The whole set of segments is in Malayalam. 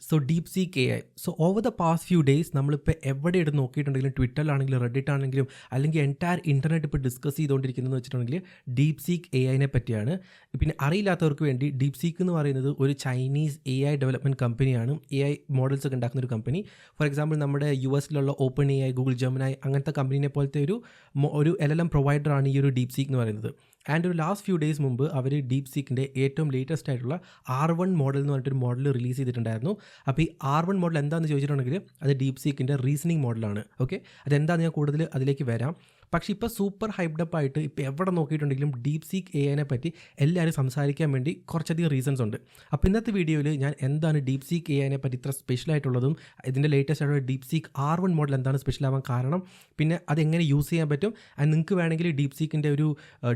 So deep seek A I. So over the past few days നമ്മളിപ്പോൾ എവിടെ എടുത്ത് നോക്കിയിട്ടുണ്ടെങ്കിലും ട്വിറ്ററിലാണെങ്കിലും റെഡിറ്റ് ആണെങ്കിലും അല്ലെങ്കിൽ എൻറ്റയർ ഇൻ്റർനെറ്റ് ഇപ്പോൾ ഡിസ്കസ് ചെയ്തുകൊണ്ടിരിക്കുന്നതെന്ന് വെച്ചിട്ടുണ്ടെങ്കിൽ ഡീപ് സീക്ക് എ ഐനെ പറ്റിയാണ്. പിന്നെ അറിയില്ലാത്തവർക്ക് വേണ്ടി ഡീപ് സീക്ക് എന്ന് പറയുന്നത് ഒരു ചൈനീസ് എ ഐ ഡെവലപ്മെൻറ്റ് കമ്പനിയാണ്. എ ഐ മോഡൽസ് ഒക്കെ ഉണ്ടാക്കുന്ന ഒരു കമ്പനി. ഫോർ എക്സാമ്പിൾ നമ്മുടെ US Open A I, Google Gemini AI അങ്ങനത്തെ കമ്പനീനെ പോലത്തെ ഒരു LLM പ്രൊവൈഡറാണ് ഈ ഒരു ഡീപ് സീക്ക് എന്ന് പറയുന്നത്. ആൻഡ് ഒരു ലാസ്റ്റ് ഫ്യൂ ഡേയ്സ് മുമ്പ് അവർ ഡീപ് സീക്കിൻ്റെ ഏറ്റവും ലേറ്റസ്റ്റ് ആയിട്ടുള്ള R1 മോഡൽ എന്ന് പറഞ്ഞിട്ടൊരു മോഡൽ റിലീസ് ചെയ്തിട്ടുണ്ടായിരുന്നു. അപ്പോൾ ഈ R1 മോഡൽ എന്താണെന്ന് ചോദിച്ചിട്ടുണ്ടെങ്കിൽ അത് ഡീപ് സീക്കിൻ്റെ റീസണിങ് മോഡലാണ്. ഓക്കെ, അതെന്താണെന്ന് ഞാൻ കൂടുതൽ അതിലേക്ക് വരാം. പക്ഷേ ഇപ്പോൾ സൂപ്പർ ഹൈപ്ഡപ്പ് ആയിട്ട് ഇപ്പോൾ എവിടെ നോക്കിയിട്ടുണ്ടെങ്കിലും ഡീപ് സീക്ക് എ ഐനെ പറ്റി എല്ലാവരും സംസാരിക്കാൻ വേണ്ടി കുറച്ചധികം റീസൺസ് ഉണ്ട്. അപ്പോൾ ഇന്നത്തെ വീഡിയോയിൽ ഞാൻ എന്താണ് ഡീപ് സീക്ക് എ ഐനെ പറ്റി ഇത്ര സ്പെഷ്യൽ ആയിട്ടുള്ളതും, ഇതിൻ്റെ ലേറ്റസ്റ്റ് ആയിട്ടുള്ള ഡീപ് സീക്ക് R1 മോഡൽ എന്താണ് സ്പെഷ്യൽ ആവാൻ കാരണം, പിന്നെ അതെങ്ങനെ യൂസ് ചെയ്യാൻ പറ്റും, ആൻഡ് നിങ്ങൾക്ക് വേണമെങ്കിൽ ഡീപ് സീക്കിൻ്റെ ഒരു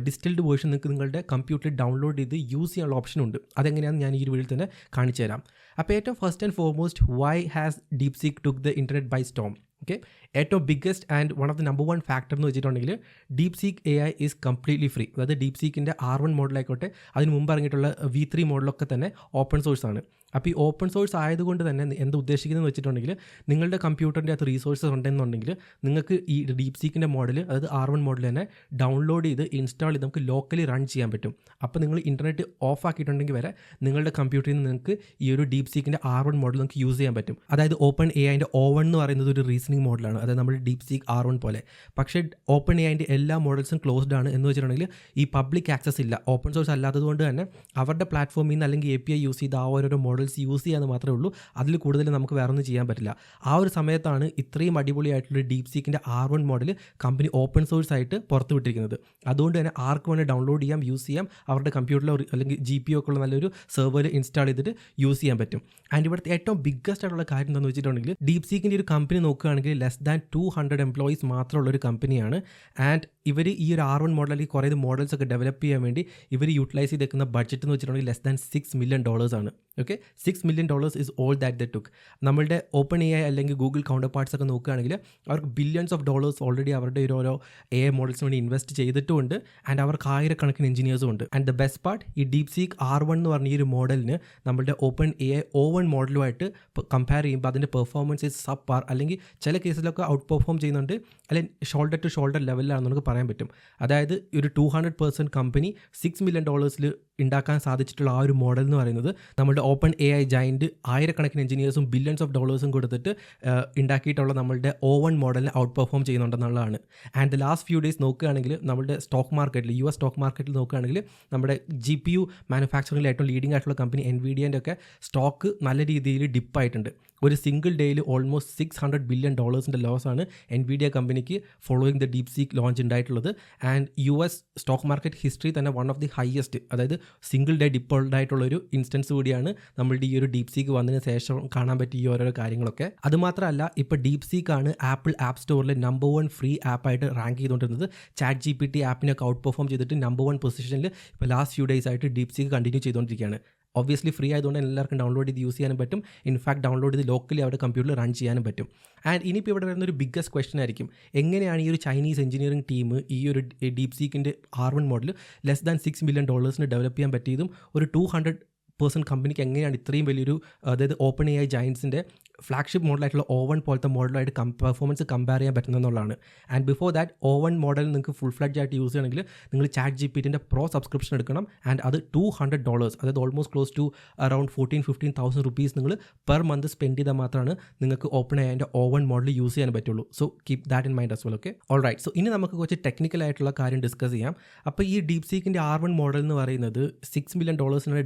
ഡിസ്റ്റിൽഡ് വേർഷൻ നിങ്ങൾക്ക് നിങ്ങളുടെ കമ്പ്യൂട്ടറിൽ ഡൗൺലോഡ് ചെയ്ത് യൂസ് ചെയ്യാനുള്ള ഓപ്ഷൻ ഉണ്ട്. അതെങ്ങനെയാണെന്ന് ഞാൻ ഈ ഒരു വീഡിയോയിൽ തന്നെ കാണിച്ചു തരാം. അപ്പോൾ ഏറ്റവും first and foremost, why has DeepSeek took the internet by storm? Okay, ഏറ്റവും biggest and one of the number 1 factor എന്ന് വെച്ചിട്ടുണ്ടെങ്കിൽ DeepSeek A I is completely free. അതായത് ഡീപ് സീക്കിൻ്റെ R1 മോഡലായിക്കോട്ടെ, അതിന് മുമ്പ് ഇറങ്ങിയിട്ടുള്ള V3 മോഡലൊക്കെ തന്നെ ഓപ്പൺ സോഴ്സ് ആണ്. അപ്പോൾ ഈ ഓപ്പൺ സോഴ്സ് ആയതുകൊണ്ട് തന്നെ എന്ത് ഉദ്ദേശിക്കുന്നതെന്ന് വെച്ചിട്ടുണ്ടെങ്കിൽ നിങ്ങളുടെ കമ്പ്യൂട്ടറിൻ്റെ അകത്ത് റീസോഴ്സസ് ഉണ്ടെന്നുണ്ടെങ്കിൽ നിങ്ങൾക്ക് ഈ ഡീപ് സീക്കിൻ്റെ മോഡൽ, അതായത് R1 മോഡൽ തന്നെ ഡൗൺലോഡ് ചെയ്ത് ഇൻസ്റ്റാൾ ചെയ്ത് നമുക്ക് ലോക്കലി റൺ ചെയ്യാൻ പറ്റും. അപ്പോൾ നിങ്ങൾ ഇൻ്റർനെറ്റ് ഓഫ് ആക്കിയിട്ടുണ്ടെങ്കിൽ വരെ നിങ്ങളുടെ കമ്പ്യൂട്ടറിൽ നിന്ന് നിങ്ങൾക്ക് ഈ ഒരു ഡീപ് സീക്കിൻ്റെ R1 മോഡൽ നിങ്ങൾക്ക് യൂസ് ചെയ്യാൻ പറ്റും. അതായത് ഓപ്പൺ എ ഐൻ്റെ O1 എന്ന് പറയുന്നത് ഒരു റീസണിങ് മോഡലാണ്, അതായത് നമ്മുടെ ഡീപ് സീക്ക് R1 പോലെ. പക്ഷേ ഓപ്പൺ എ ഐൻ്റെ എല്ലാ മോഡൽസും ക്ലോസ്ഡ് ആണ് എന്ന് വെച്ചിട്ടുണ്ടെങ്കിൽ ഈ പബ്ലിക് ആക്സസ് ഇല്ല. ഓപ്പൺ സോഴ്സ് അല്ലാത്തതുകൊണ്ട് തന്നെ അവരുടെ പ്ലാറ്റ്ഫോമിൽ നിന്ന് അല്ലെങ്കിൽ API യൂസ് ചെയ്ത് ആ ഓരോരോ മോഡൽസ് യൂസ് ചെയ്യാന്ന് മാത്രമേ ഉള്ളൂ. അതിൽ കൂടുതൽ നമുക്ക് വേറെ ഒന്നും ചെയ്യാൻ പറ്റില്ല. ആ ഒരു സമയത്താണ് ഇത്രയും അടിപൊളിയായിട്ടുള്ള ഡീപ് സീക്കിൻ്റെ R1 model company open source ആയിട്ട് പുറത്ത് വിട്ടിരിക്കുന്നത്. അതുകൊണ്ട് തന്നെ ആർക്ക് വേണ്ടി ഡൗൺലോഡ് ചെയ്യാം, യൂസ് ചെയ്യാം, അവരുടെ കമ്പ്യൂട്ടറിലോ അല്ലെങ്കിൽ GPU ഒക്കെ ഉള്ള നല്ലൊരു സെർവറിൽ ഇൻസ്റ്റാൾ ചെയ്തിട്ട് യൂസ് ചെയ്യാൻ പറ്റും. ആൻഡ് ഇവിടുത്തെ ഏറ്റവും ബിഗ്ഗസ്റ്റ് ആയിട്ടുള്ള കാര്യം എന്താണെന്ന് വെച്ചിട്ടുണ്ടെങ്കിൽ ഡീപ് സീക്കിൻ്റെ ഒരു കമ്പനി നോക്കുകയാണെങ്കിൽ ലെസ് ദാൻ 200 എംപ്ലോയീസ് മാത്രമുള്ള ഒരു കമ്പനിയാണ്. ആൻഡ് ഇവർ ഈ ഒരു R1 മോഡൽ അല്ലെങ്കിൽ കുറേ മോഡൽസ് ഒക്കെ ഡെവലപ്പ് ചെയ്യാൻ വേണ്ടി ഇവർ യൂട്ടിലൈസ് ചെയ്തേക്കുന്ന ബഡ്ജറ്റ് എന്ന് വെച്ചിട്ടുണ്ടെങ്കിൽ ലെസ് ദാൻ $6 million ആണ്. Okay, $6 million is all that they took. നമ്മളുടെ ഓപ്പൺ എ ഐ അല്ലെങ്കിൽ ഗൂഗിൾ കൗണ്ടർ പാർട്സ് ഒക്കെ നോക്കുകയാണെങ്കിൽ അവർക്ക് ബില്യൺസ് ഓഫ് ഡോളേഴ്സ് ഓൾറെഡി അവരുടെ ഓരോ AI മോഡൽസിന് വേണ്ടി ഇൻവെസ്റ്റ് ചെയ്തിട്ടുമുണ്ട്. ആൻഡ് അവർക്ക് ആയിരക്കണക്കിന് എഞ്ചിനീയേഴ്സും ഉണ്ട്. ആൻഡ് ദ ബെസ്റ്റ് പാർട്ട്, ഈ ഡീപ് സീക്ക് R1 എന്ന് പറഞ്ഞ ഈ ഒരു മോഡലിന് നമ്മളുടെ ഓപ്പൺ എ ഐ O1 മോഡലുമായിട്ട് കമ്പയർ ചെയ്യുമ്പോൾ അതിൻ്റെ പെർഫോമൻസ് ഈസ് സബ് പാർ, അല്ലെങ്കിൽ ചില കേസിലൊക്കെ ഔട്ട് പെർഫോം ചെയ്യുന്നുണ്ട്, അല്ലെങ്കിൽ ഷോൾഡർ ടു ഷോൾഡർ ലെവലിലാണെന്ന് നമുക്ക് പറയാൻ പറ്റും. അതായത് ഒരു 200% കമ്പനി $6 million ഉണ്ടാക്കാൻ സാധിച്ചിട്ടുള്ള ആ ഒരു മോഡൽ എന്ന് പറയുന്നത് നമ്മുടെ ഓപ്പൺ എ ഐ ജയൻറ്റ് ആയിരക്കണക്കിന് എഞ്ചിനീയേഴ്സും ബില്യൺസ് ഓഫ് ഡോളേഴ്സും കൊടുത്തിട്ട് ഉണ്ടാക്കിയിട്ടുള്ള നമ്മളുടെ O1 മോഡലിനെ ഔട്ട് പെർഫോം ചെയ്യുന്നുണ്ടെന്നുള്ളതാണ്. And the last few days നോക്കുകയാണെങ്കിൽ നമ്മുടെ സ്റ്റോക്ക് മാർക്കറ്റിൽ, US സ്റ്റോക്ക് മാർക്കറ്റിൽ നോക്കുകയാണെങ്കിൽ നമ്മുടെ GPU മാനുഫാക്ചറിംഗിൽ ഏറ്റവും ലീഡിംഗ് ആയിട്ടുള്ള കമ്പനി NVIDIAൻ്റെ ഒക്കെ സ്റ്റോക്ക് നല്ല രീതിയിൽ ഡിപ്പായിട്ടുണ്ട്. ഒരു സിംഗിൾ ഡേയിൽ ഓൾമോസ്റ്റ് $600 billion ലോസാണ് NVIDIA കമ്പനിക്ക് following the DeepSeek launch ഉണ്ടായിട്ടുള്ളത്. And US stock market history തന്നെ വൺ ഓഫ് ദി ഹയസ്റ്റ്, അതായത് സിംഗിൾ ഡേ ഡിപ്പ് ഉണ്ടായിട്ടുള്ളൊരു ഇൻസ്റ്റൻസ് കൂടിയാണ് നമ്മളുടെ ഈ ഒരു ഡീപ് സീക്ക് വന്നതിന് ശേഷം കാണാൻ പറ്റിയ ഈ ഓരോരോ കാര്യങ്ങളൊക്കെ. അതുമാത്രമല്ല, ഇപ്പോൾ ഡീപ് സീക്കാണ് ആപ്പിൾ ആപ്പ് സ്റ്റോറിലെ നമ്പർ 1 ഫ്രീ ആപ്പായിട്ട് റാങ്ക് ചെയ്തുകൊണ്ടിരുന്നത്. ChatGPT ആപ്പിനൊക്കെ ഔട്ട് പെർഫോം ചെയ്തിട്ട് നമ്പർ 1 പൊസിഷനിൽ ഇപ്പോൾ ലാസ്റ്റ് ഫ്യൂ ഡേയ്സ് ആയിട്ട് ഡീപ് സീക്ക് കണ്ടിന്യൂ ചെയ്തുകൊണ്ടിരിക്കുകയാണ്. ഒബ്വിയസ്ലി ഫ്രീ ആയതുകൊണ്ട് എല്ലാവർക്കും ഡൗൺലോഡ് ചെയ്ത് യൂസ് ചെയ്യാനും പറ്റും. ഇൻഫാക്ട് ഡൗൺലോഡ് ചെയ്ത് ലോക്കലി അവരുടെ കമ്പ്യൂട്ടറിൽ റൺ ചെയ്യാനും പറ്റും. ആൻഡ് ഇനിയിപ്പോൾ ഇവിടെ വരുന്ന ഒരു ബിഗ്ഗസ്റ്റ് ക്വസ്റ്റൻ ആയിരിക്കും, എങ്ങനെയാണ് ഈ ഒരു ചൈനീസ് എഞ്ചിനീയറിംഗ് ടീം ഈ ഒരു ഡീപ് സീക്കിൻ്റെ R1 model less than $6 million develop ചെയ്യാൻ പറ്റിയതും ഒരു 200% കമ്പനിക്ക് എങ്ങനെയാണ് ഇത്രയും വലിയൊരു, അതായത് ഓപ്പൺ എ ഐ ജയൻസിൻ്റെ ഫ്ലാഗ്ഷിപ്പ് മോഡലായിട്ടുള്ള O1 പോലത്തെ മോഡലായിട്ട് പെർഫോമൻസ് കമ്പയർ ചെയ്യാൻ പറ്റുന്നതെന്നുള്ളതാണ്. And before that O1 model നിങ്ങൾക്ക് ഫുൾ ഫ്ലാഡ്ജ് ആയിട്ട് യൂസ് ചെയ്യണമെങ്കിൽ നിങ്ങൾ ChatGPTൻ്റെ പ്രോ സബ്സ്ക്രിപ്ഷൻ എടുക്കണം. ആൻഡ് അത് $200, അതായത് almost close to around 14,000-15,000 rupees നിങ്ങൾ പെർ മന്ത് സ്പെൻഡ് ചെയ്താൽ മാത്രമാണ് നിങ്ങൾക്ക് open A O1 model use ചെയ്യാൻ പറ്റുള്ളൂ. So keep that in mind as well. Okay, alright. So ഇനി നമുക്ക് കുറച്ച് ടെക്നിക്കൽ ആയിട്ടുള്ള കാര്യം ഡിസ്കസ് ചെയ്യാം. അപ്പോൾ ഈ ഡീപ് സീക്കിൻ്റെ R1 മോഡൽ എന്ന് പറയുന്നത് $6 million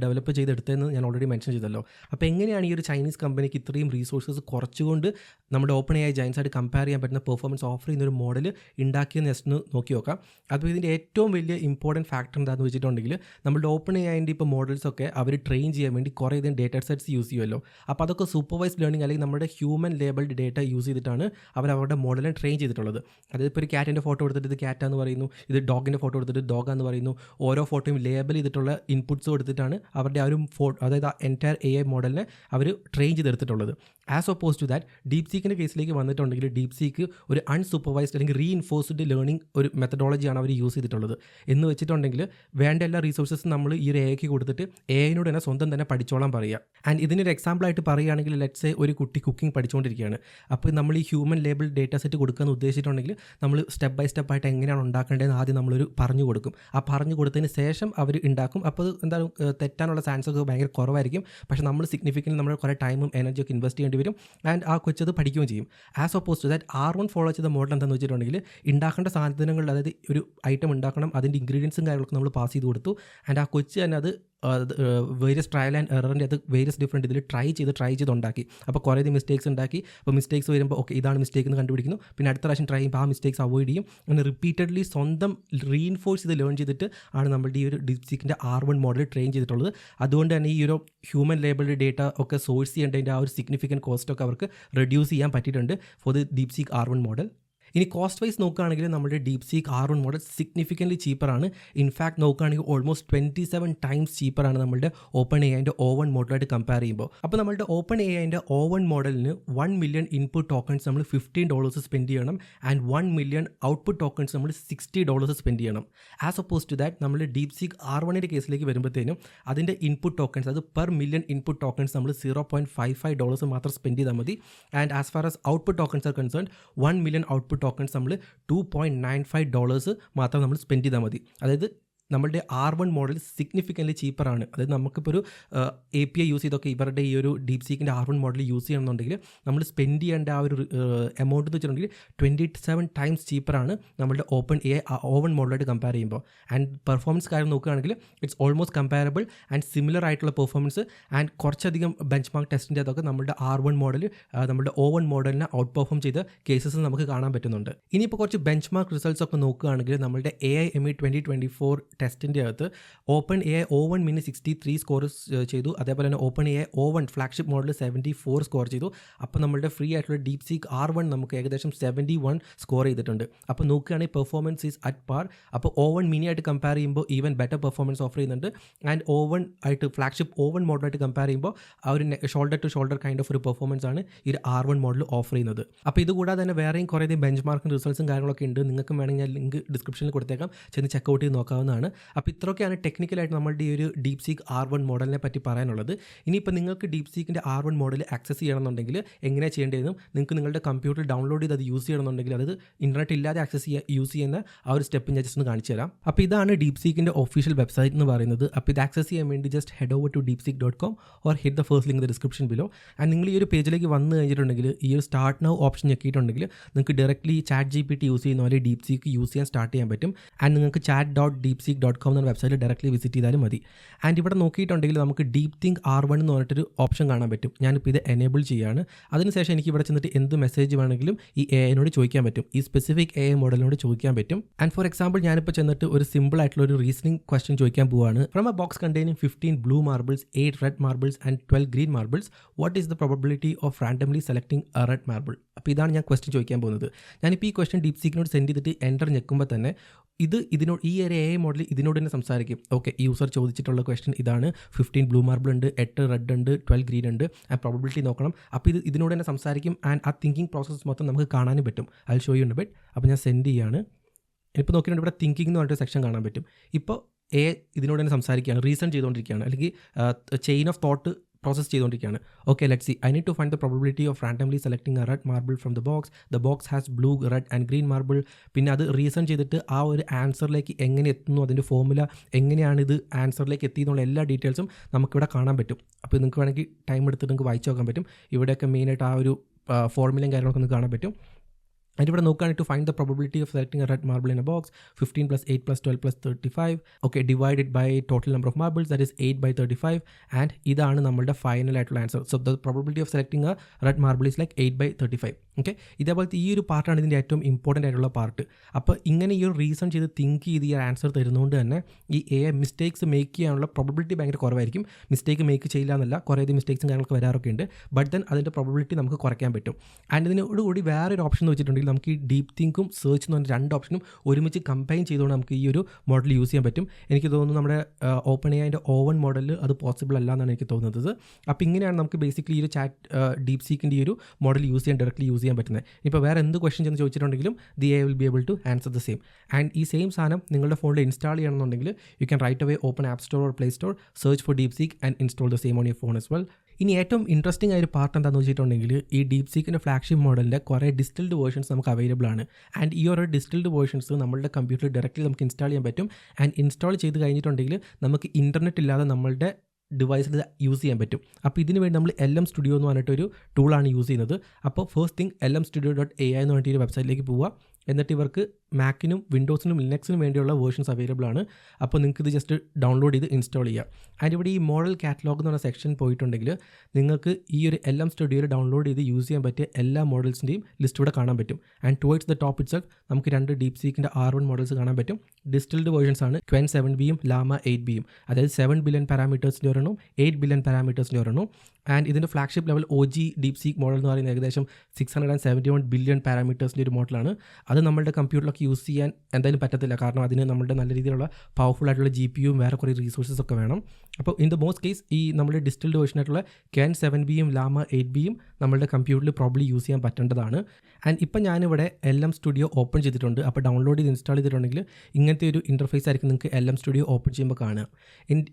ഡെവലപ്പ് ചെയ്തെടുത്തതെന്ന് ഞാൻ ഓൾറെഡി മെൻഷൻ ചെയ്തല്ലോ. അപ്പോൾ എങ്ങനെയാണ് ഈ ഒരു ചൈനീസ് കമ്പനിക്ക് ഇത്രയും റീസോഴ്സസ് കുറച്ചുകൊണ്ട് നമ്മുടെ ഓപ്പൺ എ ഐ ജയൻസായിട്ട് കമ്പയർ ചെയ്യാൻ പറ്റുന്ന പെർഫോമൻസ് ഓഫർ ചെയ്യുന്ന ഒരു മോഡൽ ഉണ്ടാക്കിയെന്ന് ജസ്റ്റ് നോക്കി നോക്കാം. അപ്പോൾ ഇതിൻ്റെ ഏറ്റവും വലിയ ഇമ്പോർട്ടൻറ്റ് ഫാക്ടർ എന്താണെന്ന് വെച്ചിട്ടുണ്ടെങ്കിൽ നമ്മുടെ ഓപ്പൺ എ ഐൻ്റെ ഇപ്പോൾ മോഡൽസൊക്കെ അവർ ട്രെയിൻ ചെയ്യാൻ വേണ്ടി കുറേ ഇതേ ഡേറ്റ സെറ്റ്സ് യൂസ് ചെയ്യുമല്ലോ. അപ്പോൾ അതൊക്കെ സൂപ്പർവൈസ്ഡ് ലേണിംഗ് അല്ലെങ്കിൽ നമ്മുടെ ഹ്യൂമൻ ലേബിൾഡ് ഡേറ്റ യൂസ് ചെയ്തിട്ടാണ് അവരുടെ മോഡലിനെ ട്രെയിൻ ചെയ്തിട്ടുള്ളത്. അതായത് ഇപ്പോൾ ഒരു ക്യാറ്റിൻ്റെ ഫോട്ടോ എടുത്തിട്ട് ഇത് ക്യാറ്റാന്ന് പറയുന്നു, ഇത് ഡോഗിൻ്റെ ഫോട്ടോ എടുത്തിട്ട് ഡോഗാന്ന് പറയുന്നു. ഓരോ ഫോട്ടോയും ലേബൽ ചെയ്തിട്ടുള്ള ഇൻപുട്സ് കൊടുത്തിട്ടാണ് അവരുടെ ആ ഒരു അതായത് ആ എൻറ്റയർ AI മോഡലിനെ അവർ ട്രെയിൻ ചെയ്തെടുത്തിട്ടുള്ളത്. ആസ് ഒപ്പോസ് ടു ദാറ്റ് DeepSeekൻ്റെ കേസിലേക്ക് വന്നിട്ടുണ്ടെങ്കിൽ DeepSeek ഒരു അൺസൂപ്പർവൈസ്ഡ് അല്ലെങ്കിൽ റീഇൻഫോഴ്സ്ഡ് ലേണിംഗ് ഒരു മെത്തഡോളജിയാണ് അവർ യൂസ് ചെയ്തിട്ടുള്ളത്. എന്ന് വെച്ചിട്ടുണ്ടെങ്കിൽ വേണ്ട എല്ലാ റിസോഴ്സസും നമ്മൾ ഈ ഒരു AIക്ക് കൊടുത്തിട്ട് AIനോട് തന്നെ സ്വന്തം തന്നെ പഠിച്ചോളാൻ പറയുക. ആൻഡ് ഇതിനൊരു എക്സാമ്പിളായിട്ട് പറയുകയാണെങ്കിൽ ലെറ്റ്സ് സേ ഒരു കുട്ടി കുക്കിംഗ് പഠിച്ചുകൊണ്ടിരിക്കുകയാണ്. അപ്പോൾ നമ്മൾ ഈ ഹ്യൂമൻ ലേബിൾ ഡേറ്റ സെറ്റ് കൊടുക്കാമെന്ന് ഉദ്ദേശിച്ചിട്ടുണ്ടെങ്കിൽ നമ്മൾ സ്റ്റെപ്പ് ബൈ സ്റ്റെപ്പ് ആയിട്ട് എങ്ങനെയാണ് ഉണ്ടാക്കേണ്ടതെന്ന് ആദ്യം നമ്മളൊരു പറഞ്ഞു കൊടുക്കും. ആ പറഞ്ഞു കൊടുത്തതിന് ശേഷം അവർ ഉണ്ടാക്കും. അപ്പോൾ അത് എന്താണ് തെറ്റാനുള്ള ചാൻസൊക്കെ ഭയങ്കര കുറവായിരിക്കും. പക്ഷേ നമ്മൾ സിഗ്നിഫിക്കൻ്റ് നമ്മൾ കുറേ ടൈമും എനർജിയൊക്കെ ഇൻവെസ്റ്റ് ചെയ്യേണ്ടി വരും. ആൻഡ് ആ കൊച്ചത് പഠിക്കുകയും ചെയ്യും. As opposed to that R1 follow ചെയ്ത മോഡൽ എന്താണെന്ന് വെച്ചിട്ടുണ്ടെങ്കിൽ ഉണ്ടാക്കേണ്ട സാധനങ്ങൾ, അതായത് ഒരു ഐറ്റം ഉണ്ടാക്കണം, അതിൻ്റെ ഇൻഗ്രീഡിയൻസും കാര്യങ്ങളൊക്കെ നമ്മൾ പാസ് ചെയ്ത് കൊടുത്തു. ആൻഡ് ആ കൊച്ച് തന്നെ അത് വേരിയസ് ട്രയൽ ആൻഡ് എററിൻ്റെ അത് വേരിയസ് ഡിഫറെൻറ്റ് ഇതിൽ ട്രൈ ചെയ്ത് ഉണ്ടാക്കി. അപ്പോൾ കുറേ മിസ്റ്റേക്സ് ഉണ്ടാക്കി. അപ്പോൾ മിസ്റ്റേക്സ് വരുമ്പോൾ ഓക്കെ ഇതാണ് മിസ്റ്റേക്ക് എന്ന് കണ്ടുപിടിക്കുന്നു. പിന്നെ അടുത്ത പ്രാവശ്യം ട്രൈ ചെയ്യുമ്പോൾ ആ മിസ്റ്റേക്സ് അവോയ്ഡ് ചെയ്യും. അങ്ങനെ റിപ്പീറ്റഡ്ലി സ്വന്തം റീഇൻഫോഴ്സ് ചെയ്ത് ലേൺ ചെയ്തിട്ട് ആണ് നമ്മളുടെ ഈ ഒരു DeepSeekൻ്റെ R1 മോഡൽ ട്രെയിൻ ചെയ്തിട്ടുള്ളത്. അതുകൊണ്ട് തന്നെ ഈ ഒരു ഹ്യൂമൻ ലേബിൾഡ് ഡേറ്റ ഒക്കെ സോഴ്സ് ചെയ്യേണ്ടതിൻ്റെ ആ ഒരു സിഗ്നിഫിക്കൻറ്റ് കോസ്റ്റൊക്കെ അവർക്ക് റെഡ്യൂസ് ചെയ്യാൻ പറ്റിയിട്ടുണ്ട് ഫോർ ദി DeepSeek R1 മോഡൽ. ഇനി കോസ്റ്റ് വൈസ് നോക്കുകയാണെങ്കിൽ നമ്മുടെ DeepSeek R1 മോഡൽ സിഗ്നിഫിക്കൻ്റ്ലി ചീപ്പറാണ്. ഇൻഫാക്ട് നോക്കുകയാണെങ്കിൽ ഓൾമോസ്റ്റ് 27 ടൈംസ് ചീപ്പറാണ് നമ്മുടെ OpenAIൻ്റെ O1 മോഡലായിട്ട് കമ്പയർ ചെയ്യുമ്പോൾ. അപ്പോൾ നമ്മുടെ OpenAIൻ്റെ O1 മോഡലിന് 1 മില്യൺ ഇൻപുട്ട് ടോക്കൺസ് നമ്മൾ $15 സ്പെൻഡ് ചെയ്യണം. ആൻഡ് 1 മില്യൺ ഔട്ട്പുട്ട് ടോക്കൺസ് നമ്മൾ $60 സ്പെൻഡ് ചെയ്യണം. ആസ് ഒപ്പോസ് ടു ദാറ്റ് നമ്മൾ DeepSeek R1ൻ്റെ കേസിലേക്ക് വരുമ്പോഴത്തേനും അതിൻ്റെ ഇൻപുട്ട് ടോക്കൺസ്, അത് പെർ മില്യൺ ഇൻപുട്ട് ടോക്കൺസ് നമ്മൾ $0.55 മാത്രം സ്പെൻഡ് ചെയ്താൽ മതി. And as far as output tokens R concern 1 million output tokens നമ്മൾ $2.95 മാത്രം നമ്മൾ സ്പെൻഡ് ചെയ്താൽ മതി. അതായത് നമ്മളുടെ R1 മോഡൽ സിഗ്നിഫിക്കൻ്റ്ലി ചീപ്പറാണ്. അതായത് നമുക്കിപ്പോൾ ഒരു API യൂസ് ചെയ്തൊക്കെ ഇവരുടെ ഈ ഒരു DeepSeekൻ്റെ R1 മോഡൽ യൂസ് ചെയ്യണമെന്നുണ്ടെങ്കിൽ നമ്മൾ സ്പെൻഡ് ചെയ്യേണ്ട ആ ഒരു എമൗണ്ട് എന്ന് വെച്ചിട്ടുണ്ടെങ്കിൽ 27 ടൈംസ് ചീപ്പറാണ് നമ്മളുടെ OpenAI O1 മോഡലായിട്ട് കമ്പയർ ചെയ്യുമ്പോൾ. ആൻഡ് പെർഫോമൻസ് കാര്യം നോക്കുകയാണെങ്കിൽ it's almost comparable and similar ആയിട്ടുള്ള പെർഫോമൻസ്. ആൻഡ് കുറച്ചധികം ബെഞ്ച് മാർക്ക് ടെസ്റ്റിൻ്റെ അതൊക്കെ നമ്മുടെ R1 മോഡൽ നമ്മുടെ O1 മോഡലിനെ ഔട്ട് പെർഫോം ചെയ്ത കേസസ് നമുക്ക് കാണാൻ പറ്റുന്നുണ്ട്. ഇനിയിപ്പോൾ കുറച്ച് ബെഞ്ച് മാർക്ക് റിസൾട്ട്സ് ഒക്കെ നോക്കുകയാണെങ്കിൽ നമ്മുടെ AIME 2024 ടെസ്റ്റിൻ്റെ അകത്ത് OpenAI O1 mini 63 സ്കോർ ചെയ്തു. അതേപോലെ തന്നെ OpenAI O1 flagship model 74 score ചെയ്തു. അപ്പോൾ നമ്മളുടെ ഫ്രീ ആയിട്ടുള്ള DeepSeek R1 നമുക്ക് ഏകദേശം 71 സ്കോർ ചെയ്തിട്ടുണ്ട്. അപ്പോൾ നോക്കുകയാണെങ്കിൽ പെർഫോമൻസ് ഈസ് അറ്റ് പാർ. അപ്പോൾ O1 mini ആയിട്ട് കമ്പയർ ചെയ്യുമ്പോൾ ഈവൻ ബെറ്റർ പെർഫോമൻസ് ഓഫർ ചെയ്യുന്നുണ്ട്. ആൻഡ് O1 ആയിട്ട് ഫ്ലാഗ്ഷിപ്പ് O1 മോഡലായിട്ട് കമ്പയർ ചെയ്യുമ്പോൾ ആ ഒരു shoulder to shoulder kind of ഒരു പെർഫോമൻസ് ആണ് ഈ R1 മോഡൽ ഓഫർ ചെയ്യുന്നത്. അപ്പോൾ ഇതുകൂടാതെ തന്നെ വേറെയും കുറേ ബെഞ്ച് മാർക്കിംഗ് റിസൾട്ട്സും കാര്യങ്ങളൊക്കെ ഉണ്ട്. നിങ്ങൾക്ക് വേണമെങ്കിൽ ഞാൻ ലിങ്ക് ഡിസ്ക്രിപ്ഷനിൽ കൊടുത്തേക്കാം, ചെന്ന് ചെക്കൗട്ട് ചെയ്ത് നോക്കാവുന്നതാണ്. അപ്പോൾ ഇത്രയൊക്കെയാണ് ടെക്നിക്കലായിട്ട് നമ്മളുടെ ഈ ഒരു DeepSeek R1 മോഡലിനെ പറ്റി പറയാനുള്ളത്. ഇനിയിപ്പോൾ നിങ്ങൾക്ക് DeepSeekൻ്റെ R1 മോഡൽ ആക്സസ് ചെയ്യണമെന്നുണ്ടെങ്കിൽ എങ്ങനെയാണ് ചെയ്യേണ്ടതെന്നും നിങ്ങൾക്ക് നിങ്ങളുടെ കമ്പ്യൂട്ടറിൽ ഡൗൺലോഡ് ചെയ്ത് അത് യൂസ് ചെയ്യണമെന്നുണ്ടെങ്കിൽ അത് ഇൻ്റർനെറ്റ് ഇല്ലാതെ യൂസ് ചെയ്യുന്ന ആ ഒരു സ്റ്റെപ്പ് ഞാൻ ജസ്റ്റ് ഒന്ന് കാണിച്ചു തരാം. അപ്പോൾ ഇതാണ് DeepSeekൻ്റെ ഒഫീഷ്യൽ വെബ്സൈറ്റ് എന്ന് പറയുന്നത്. അപ്പോൾ ഇത് ആക്സസ് ചെയ്യാൻ വേണ്ടി just head over to deepseek.com or hit the first link in the description below. And നിങ്ങൾ ഈ ഒരു പേജിലേക്ക് വന്നു കഴിഞ്ഞിട്ടുണ്ടെങ്കിൽ ഈ ഒരു സ്റ്റാർട്ട് നൗ ഓപ്ഷൻ ഞെക്കിയിട്ടുണ്ടെങ്കിൽ നിങ്ങൾക്ക് ഡയറക്റ്റ്ലി ChatGPT യൂസ് ചെയ്യുന്ന പോലെ DeepSeek യൂസ് ചെയ്യാൻ സ്റ്റാർട്ട് ചെയ്യാൻ പറ്റും. ആൻഡ് നിങ്ങൾക്ക് chat.deepseek.com എന്ന വെബ്സൈറ്റിൽ ഡയറക്റ്റ്ലി വിസിറ്റ് ചെയ്താലും മതി. ആൻഡ് ഇവിടെ നോക്കിയിട്ടുണ്ടെങ്കിൽ നമുക്ക് DeepThink R1 എന്ന് പറഞ്ഞിട്ടൊരു ഓപ്ഷൻ കാണാൻ പറ്റും. ഞാനിപ്പോൾ ഇത് എനേബിൾ ചെയ്യുകയാണ്. അതിനുശേഷം എനിക്ക് ഇവിടെ ചെന്നിട്ട് എന്ത് മെസ്സേജ് വേണമെങ്കിലും ഈ AIനോട് ചോദിക്കാൻ പറ്റും, ഈ സ്പെസിഫിക് AI മോഡലിനോട് ചോദിക്കാൻ പറ്റും. ആൻഡ് ഫോർ എക്സാമ്പിൾ ഞാനിപ്പോൾ ചെന്നിട്ട് ഒരു സിമ്പിൾ ആയിട്ടുള്ള ഒരു റീസണിംഗ് ക്വസ്റ്റ്യൻ ചോദിക്കാൻ പോവുകയാണ്. From A box containing 15 blue marbles, 8 red marbles and 12 green marbles, what is the probability of randomly selecting a red marble? അപ്പോൾ ഇതാണ് ഞാൻ ക്വസ്റ്റ്യൻ ചോദിക്കാൻ പോകുന്നത്. ഞാനിപ്പോൾ ഈ ക്വസ്റ്റ്യൻ DeepSeekനോട് സെൻഡ് ചെയ്തിട്ട് എൻ്റർ ഞെക്കുമ്പോൾ തന്നെ ഇതിനോട് ഈ ഒരു AI മോഡൽ ഇതിനോട് തന്നെ സംസാരിക്കും. ഓക്കെ, ഈ യൂസർ ചോദിച്ചിട്ടുള്ള ക്വസ്റ്റ്യൻ ഇതാണ്, 15 ബ്ലൂ മാർബിൾ ഉണ്ട്, 8 റെഡ് ഉണ്ട്, 12 ഗ്രീൻ ഉണ്ട്, ആൻഡ് പ്രോബബിലിറ്റി നോക്കണം. അപ്പോൾ ഇതിനോട് തന്നെ സംസാരിക്കും. ആൻഡ് ആ തിങ്കിങ് പ്രോസസ്സ് മൊത്തം നമുക്ക് കാണാനും പറ്റും. I show you in A bit. അപ്പോൾ ഞാൻ സെൻഡ് ചെയ്യാണ്. ഇപ്പോൾ നോക്കിയിട്ട് ഇവിടെ തിങ്കിങ് എന്ന് പറഞ്ഞിട്ട് സെക്ഷൻ കാണാൻ പറ്റും. ഇപ്പോൾ AI ഇതിനോട് തന്നെ സംസാരിക്കുകയാണ്, റീസൺ ചെയ്തുകൊണ്ടിരിക്കുകയാണ്, അല്ലെങ്കിൽ ചെയിൻ ഓഫ് തോട്ട് പ്രോസസ് ചെയ്തുകൊണ്ടിരിക്കുകയാണ്. Okay, let's see. I need to find the probability of randomly selecting a red marble from the box has blue, red and green marble. പിന്നെ അത് റീസൺ ചെയ്തിട്ട് ആ ഒരു ആൻസറിലേക്ക് എങ്ങനെ എത്തുന്നു, അതിൻ്റെ ഫോർമുല എങ്ങനെയാണ് ഇത് ആൻസറിലേക്ക് എത്തിയെന്നുള്ള എല്ലാ ഡീറ്റെയിൽസും നമുക്കിവിടെ കാണാൻ പറ്റും. അപ്പോൾ നിങ്ങൾക്ക് വേണമെങ്കിൽ ടൈം എടുത്തിട്ട് നിങ്ങൾക്ക് വായിച്ചു നോക്കാൻ പറ്റും. ഇവിടെയൊക്കെ മെയിനായിട്ട് ആ ഒരു ഫോർമുലയും കാര്യങ്ങളൊക്കെ ഒന്ന് കാണാൻ പറ്റും. അതിവിടെ നോക്കുകയാണെങ്കിൽ to find the probability of selecting a red marble in a box 15 + 8 + 12 + 35. Okay, divided by total number of marbles, that is 8/35. And ഇതാണ് നമ്മളുടെ ഫൈനൽ ആയിട്ടുള്ള answer. So the probability of selecting a red marble is like 8/35. Okay, ഇതേപോലത്തെ ഈ ഒരു പാർട്ടാണ് ഇതിൻ്റെ ഏറ്റവും ഇമ്പോർട്ടൻ്റ് ആയിട്ടുള്ള പാർട്ട്. അപ്പോൾ ഇങ്ങനെ ഈ ഒരു റീസൺ ചെയ്ത് തിങ്ക് ചെയ്ത് ഈ ആൻസർ തരുന്നതുകൊണ്ട് തന്നെ ഈ AI മിസ്റ്റേക്സ് മേക്ക് ചെയ്യാനുള്ള പ്രോബബിലിറ്റി ഭയങ്കര കുറവായിരിക്കും. മിസ്റ്റേക്ക് മേക്ക് ചെയ്യില്ല എന്നല്ല, കുറേയധികം മിസ്റ്റേക്സും കാര്യങ്ങളൊക്കെ വരാറൊക്കെ ഉണ്ട്. ബട്ട് ദെൻ അതിൻ്റെ പ്രോബബിലിറ്റി നമുക്ക് കുറയ്ക്കാൻ പറ്റും. ആൻഡ് ഇതിനോടുകൂടി വേറൊരു ഓപ്ഷൻ എന്ന് വെച്ചിട്ടുണ്ടെങ്കിൽ വെച്ചിട്ടുണ്ടെങ്കിൽ നമുക്ക് ഈ ഡീപ് തിങ്കും സെർച്ച് എന്ന് പറഞ്ഞ 2 ഓപ്ഷനും ഒരുമിച്ച് കമ്പൈൻ ചെയ്തുകൊണ്ട് നമുക്ക് ഈ ഒരു മോഡൽ യൂസ് ചെയ്യാൻ പറ്റും. എനിക്ക് തോന്നുന്നു നമ്മുടെ ഓപ്പൺ എഐൻ്റെ ഓവൻ മോഡലിൽ അത് പോസിബിൾ അല്ല എന്നാണ് എനിക്ക് തോന്നുന്നത്. അപ്പോൾ ഇങ്ങനെയാണ് നമുക്ക് ബേസിക്കലി ഈ ഒരു ഡീപ് സീക്കിൻ്റെ ഈ ഒരു മോഡൽ ഡയറക്റ്റ്ലി യൂസ് ചെയ്യാൻ പറ്റുന്നത്. ഇപ്പോൾ വേറെ എന്ത് ക്വസ്റ്റൻ ചെന്ന് ചോദിച്ചിട്ടുണ്ടെങ്കിലും they will be able to answer the same. And ഈ സെയിം സാധനം നിങ്ങളുടെ ഫോണിൽ ഇൻസ്റ്റാൾ ചെയ്യണമെന്നുണ്ടെങ്കിൽ you can right away open app store or play store, search for DeepSeek and install the same on your phone as well. ഇനി ഏറ്റവും ഇൻട്രസ്റ്റിംഗ് ആയ ഒരു പാർട്ട് എന്താണെന്ന് വെച്ചിട്ടുണ്ടെങ്കിൽ ഈ ഡീപ് സീക്കിൻ്റെ ഫ്ലാഗ്ഷിപ്പ് മോഡലിൻ്റെ കുറേ ഡിസ്റ്റിൽഡ് വേർഷൻസ് നമുക്ക് അവൈലബിൾ ആണ്. ആൻഡ് ഈ ഒരു ഡിസ്റ്റിൽഡ് വേർഷൻസ് നമ്മളുടെ കമ്പ്യൂട്ടറിൽ ഡയറക്റ്റ്ലി നമുക്ക് ഇൻസ്റ്റാൾ ചെയ്യാൻ പറ്റും. ആൻഡ് ഇൻസ്റ്റാൾ ചെയ്ത് കഴിഞ്ഞിട്ടുണ്ടെങ്കിൽ നമുക്ക് ഇൻ്റർനെറ്റ് ഇല്ലാതെ നമ്മളുടെ ഡിവൈസിൽ യൂസ് ചെയ്യാൻ പറ്റും. അപ്പോൾ ഇതിന് വേണ്ടി നമ്മൾ LM Studio എന്ന് പറഞ്ഞിട്ടൊരു ടൂളാണ് യൂസ് ചെയ്യുന്നത്. അപ്പോൾ ഫസ്റ്റ് തിങ് LMstudio.ai എന്ന് പറഞ്ഞിട്ട് ഒരു വെബ്സൈറ്റിലേക്ക് പോവുക. എന്നിട്ട് ഇവർക്ക് മാക്കിനും വിൻഡോസിനും ലിനക്സിനും വേണ്ടിയുള്ള വേർഷൻസ് അവൈലബിൾ ആണ്. അപ്പോൾ നിങ്ങൾക്ക് ഇത് ജസ്റ്റ് ഡൗൺലോഡ് ചെയ്ത് ഇൻസ്റ്റാൾ ചെയ്യുക. ആൻഡ് ഇവിടെ ഈ മോഡൽ കാറ്റലോഗ് എന്ന് പറഞ്ഞ സെക്ഷൻ പോയിട്ടുണ്ടെങ്കിൽ നിങ്ങൾക്ക് ഈ ഒരു LM Studioയിൽ ഡൗൺലോഡ് ചെയ്ത് യൂസ് ചെയ്യാൻ പറ്റിയ എല്ലാ മോഡൽസിൻ്റെയും ലിസ്റ്റ് ഇവിടെ കാണാൻ പറ്റും. And towards the top itself നമുക്ക് 2 ഡീപ് സീക്കിൻ്റെ R1 മോഡൽസ് കാണാൻ പറ്റും. ഡിസ്റ്റിൽഡ് വേർഷൻസ് ആണ് Qwen 7Bയും Llama 8Bയും. അതായത് 7 ബില്യൺ പാരാമീറ്റേഴ്സിൻ്റെ ഒരെണ്ണം, 8 ബില്യൺ പാരാമീറ്റേഴ്സിൻ്റെ ഒരെണ്ണം. ആൻഡ് ഇതിൻ്റെ flagship level OG deep seek model എന്ന് പറയുന്നത് ഏകദേശം 671 ബില്യൺ പാരാമീറ്റേഴ്സിൻ്റെ ഒരു മോഡലാണ്. അത് നമ്മളുടെ കമ്പ്യൂട്ടറിലൊക്കെ യൂസ് ചെയ്യാൻ എന്തായാലും പറ്റത്തില്ല, കാരണം അതിന് നമ്മളുടെ നല്ല രീതിയിലുള്ള പവർഫുൾ ആയിട്ടുള്ള GPUവും വേറെ കുറേ റിസോഴ്സസ് ഒക്കെ വേണം. അപ്പോൾ ഇൻ ദ മോസ്റ്റ് കേസ് ഈ നമ്മുടെ ഡിസ്റ്റിൽഡ് വേർഷൻ ആയിട്ടുള്ള Qwen 7Bയും Llama 8Bയും നമ്മളുടെ കമ്പ്യൂട്ടറിൽ പ്രോബ്ലി യൂസ് ചെയ്യാൻ പറ്റേണ്ടതാണ്. ആൻഡ് ഇപ്പം ഞാനിവിടെ LM Studio ഓപ്പൺ ചെയ്തിട്ടുണ്ട്. അപ്പോൾ ഡൗൺലോഡ് ചെയ്ത് ഇൻസ്റ്റാൾ ചെയ്തിട്ടുണ്ടെങ്കിൽ ഇങ്ങനത്തെ ഒരു ഇൻ്റർഫേസ് ആയിരിക്കും നിങ്ങൾക്ക് LM Studio ഓപ്പൺ ചെയ്യുമ്പോൾ കാണുക.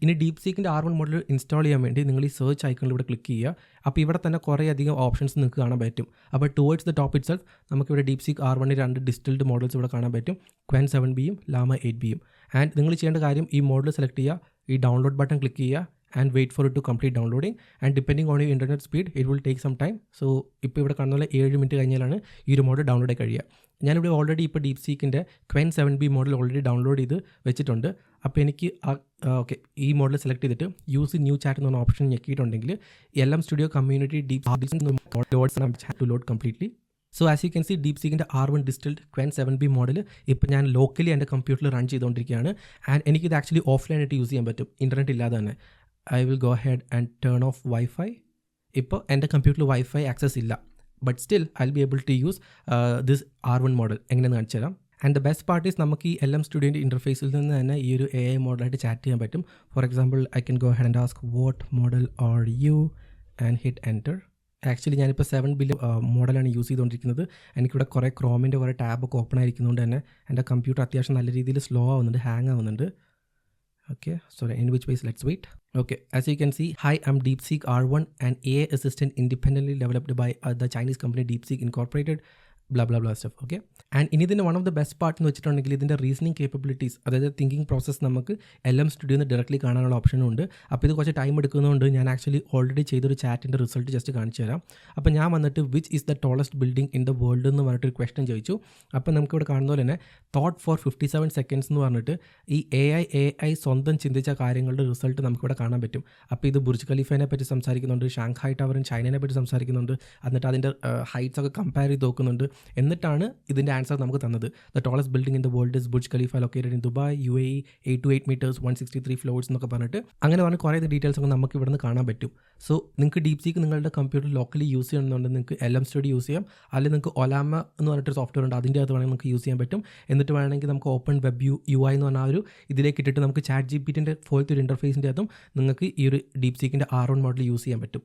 ഇനി ഡീപ് സീക്കിൻ്റെ R1 മോഡൽ ഇൻസ്റ്റാൾ ചെയ്യാൻ വേണ്ടി നിങ്ങൾ ഈ സെർച്ച് ഐക്കണിൽ ഇവിടെ ക്ലിക്ക് ചെയ്യുക. അപ്പോൾ ഇവിടെ തന്നെ കുറേ അധികം ഓപ്ഷൻസ് നിങ്ങൾക്ക് കാണാൻ പറ്റും. അപ്പോൾ ടുവേർഡ്സ് ദ ടോപ്പ് ഇറ്റ്സെൽഫ് നമുക്കിവിടെ DeepSeek R1 2 distilled models ഇവിടെ കാണാൻ പറ്റും, Qwen 7Bയും Llama 8Bയും. ആൻഡ് നിങ്ങൾ ചെയ്യേണ്ട കാര്യം ഈ മോഡൽ സെലക്ട് ചെയ്യുക, ഈ ഡൗൺലോഡ് ബട്ടൺ ക്ലിക്ക് ചെയ്യുക and wait for it to complete downloading. And depending on your internet speed it will take some time. So ഇപ്പോൾ ഇവിടെ കാണുന്ന 7 മിനിറ്റ് കഴിഞ്ഞാലാണ് ഈ ഒരു മോഡൽ ഡൗൺലോഡ് ആയി കഴിയുക. ഞാനിവിടെ ഓൾറെഡി ഇപ്പോൾ ഡീപ് സീക്കിൻ്റെ Qwen 7B model already download ചെയ്ത് വെച്ചിട്ടുണ്ട്. അപ്പോൾ എനിക്ക് ഓക്കെ ഈ മോഡൽ സെലക്ട് ചെയ്തിട്ട് യൂസ് ന്യൂ ചാറ്റ് എന്ന് പറഞ്ഞ ഓപ്ഷൻ ഞെക്കിയിട്ടുണ്ടെങ്കിൽ LM Studio community deep to load completely. So as you can see ഡീപ് സീക്കിൻ്റെ R1 distilled Qwen 7B model ഇപ്പോൾ ഞാൻ ലോക്കലി എൻ്റെ കമ്പ്യൂട്ടറിൽ റൺ ചെയ്തുകൊണ്ടിരിക്കുകയാണ്. ആൻഡ് എനിക്കിത് ആക്ച്വലി ഓഫ്ലൈനായിട്ട് യൂസ് ചെയ്യാൻ പറ്റും, ഇൻ്റർനെറ്റ് ഇല്ലാതെ തന്നെ. I will go head and turn off wifi. ഇപ്പോൾ എൻ്റെ കമ്പ്യൂട്ടറിൽ വൈഫൈ ആക്സസ് ഇല്ല, but still I will be able to use this R1 model. എങ്ങനെയെന്ന് കാണിച്ചു തരാം. And the best part is നമുക്ക് ഈ LM Studioൻ്റെ ഇൻ്റർഫേസിൽ നിന്ന് തന്നെ ഈ ഒരു AI മോഡലായിട്ട് ചാറ്റ് ചെയ്യാൻ പറ്റും. For example I can go head and ask what model are you and hit enter. Actually ഞാനിപ്പോൾ 7 ബില്യൺ മോഡലാണ് യൂസ് ചെയ്തുകൊണ്ടിരിക്കുന്നത്. എനിക്കിവിടെ കുറേ ക്രോമിൻ്റെ കുറേ ടാബൊക്കെ ഓപ്പൺ ആയിരിക്കുന്നതുകൊണ്ട് തന്നെ എൻ്റെ കമ്പ്യൂട്ടർ അത്യാവശ്യം നല്ല രീതിയിൽ സ്ലോ ആവുന്നുണ്ട്, ഹാങ് ആവുന്നുണ്ട്. Okay, sorry, in which ways, let's wait. Okay, as you can see, hi, I'm DeepSeek R1, an AI assistant independently developed by the Chinese company DeepSeek Incorporated, blah blah blah stuff. Okay, and ഇനി ഇതിൻ്റെ one of the best part എന്ന് വെച്ചിട്ടുണ്ടെങ്കിൽ ഇതിൻ്റെ റീസണിങ് കേപ്പബിലിറ്റീസ്, അതായത് തിങ്കിങ് പ്രോസസ്സ് നമുക്ക് LM Studioയിൽ നിന്ന് ഡയറക്റ്റ്ലി കാണാനുള്ള ഓപ്ഷനും ഉണ്ട്. അപ്പോൾ ഇത് കുറച്ച് ടൈം എടുക്കുന്നതുകൊണ്ട് ഞാൻ ആക്ച്വലി ഓൾറെഡി ചെയ്തൊരു ചാറ്റിൻ്റെ റിസൾട്ട് ജസ്റ്റ് കാണിച്ചു തരാം. അപ്പോൾ ഞാൻ വന്നിട്ട് which is the tallest building in the world എന്ന് പറഞ്ഞിട്ടൊരു ക്വസ്റ്റൻ ചോദിച്ചു. അപ്പോൾ നമുക്കിവിടെ കാണുന്ന പോലെ തന്നെ തോട്ട് ഫോർ 57 സെക്കൻഡ്സ് എന്ന് പറഞ്ഞിട്ട് ഈ AI സ്വന്തം ചിന്തിച്ച കാര്യങ്ങളുടെ റിസൾട്ട് നമുക്കിവിടെ കാണാൻ പറ്റും. അപ്പോൾ ഇത് ബുർജ് ഖലീഫയെ പറ്റി സംസാരിക്കുന്നുണ്ട്, ഷാങ്ഹായ് ടവറും ചൈനയെ പറ്റി സംസാരിക്കുന്നുണ്ട്, എന്നിട്ട് അതിൻ്റെ ഹൈറ്റ്സ് ഒക്കെ കമ്പയർ ചെയ്ത് നോക്കുന്നുണ്ട്. എന്നിട്ടാണ് ഇതിൻ്റെ ആൻസർ നമുക്ക് തന്നത്. The tallest building in the world is Burj Khalifa located in Dubai UAE 828 meters 163 floors എന്നൊക്കെ പറഞ്ഞിട്ട് അങ്ങനെ പറഞ്ഞ് കുറേ ഡീറ്റെയിൽസ് ഒക്കെ നമുക്ക് ഇവിടെ നിന്ന് കാണാൻ പറ്റും. സോ നിങ്ങൾക്ക് ഡീപ് സീക്ക് നിങ്ങളുടെ കമ്പ്യൂട്ടർ ലോക്കലി യൂസ് ചെയ്യണമെന്നുണ്ടെങ്കിൽ നിങ്ങൾക്ക് LM Studio യൂസ് ചെയ്യാം, അല്ലെങ്കിൽ നിങ്ങൾക്ക് ഒലാമ എന്ന് പറഞ്ഞിട്ട് സോഫ്റ്റ്വെയർ ഉണ്ട്, അതിൻ്റെ അകത്ത് വേണമെങ്കിൽ നമുക്ക് യൂസ് ചെയ്യാൻ പറ്റും. എന്നിട്ട് വേണമെങ്കിൽ നമുക്ക് ഓപ്പൺ വെബ് UI എന്ന് പറഞ്ഞ ഒരു ഇതിലേക്ക് ഇട്ടിട്ട് നമുക്ക് ChatGPTൻ്റെ പോലത്തെ ഒരു ഇൻ്റർഫേസിൻ്റെ അകത്തും നിങ്ങൾക്ക് ഈ ഒരു ഡീപ് സീക്കിൻ്റെ R1 മോഡൽ യൂസ് ചെയ്യാൻ പറ്റും.